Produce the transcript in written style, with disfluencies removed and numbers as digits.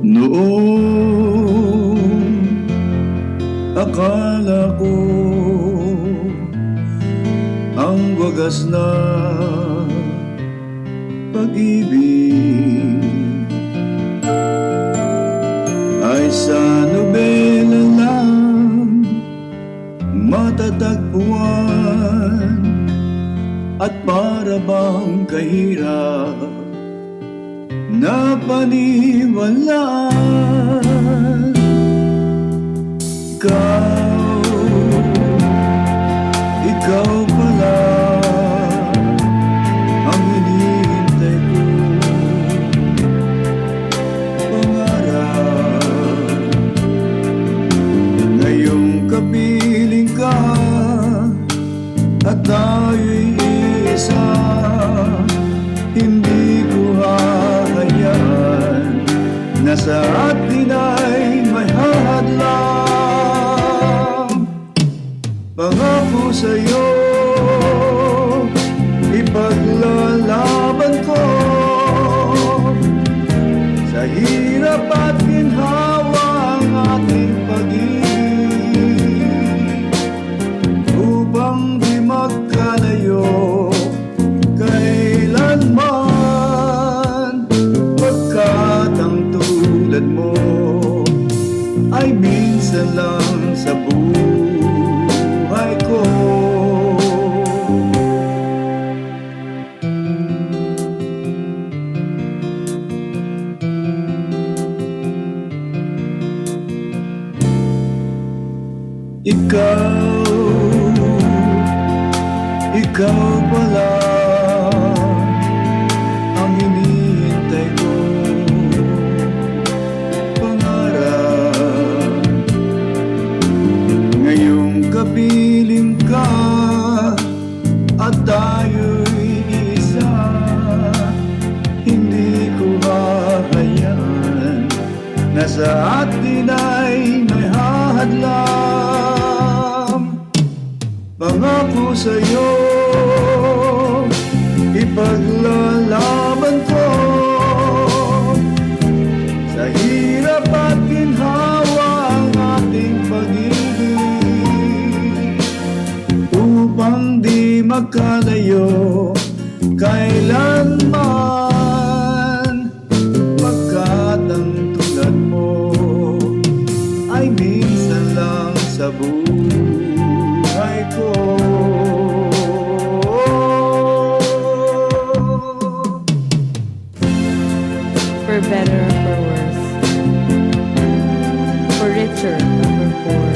Noong akala ko ang wagas na pag-ibig ay sa nobela lang matatagpuan, at para bang kahirap na paniwalaan. Ikaw pala ang hinihintay ko, pangarap. Ngayong kapiling ka at tayo'y isa, hindi ko hahayaan na sa atin ay may hahadlang. Pangako sa'yo, ipaglalaban ko sa hirap at ginhawa ang ating pag-ibig, upang di magkalayo kailanman, pagkat ang tulad mo ay minsan lang sa buhay ko. Ikaw pala ang hinihintay ko, pangarap. Ngayong kapiling ka at tayo'y isa, hindi ko hahayaan na sa atin ay may hahadlang. Pangako sa'yo, ipaglalaban ko sa hirap at ginhawa ang ating pag-ibig, upang di magkalayo kailanman, pagkat ang tulad mo ay minsan lang sa buhay ko. For better or for worse, for richer or for poor,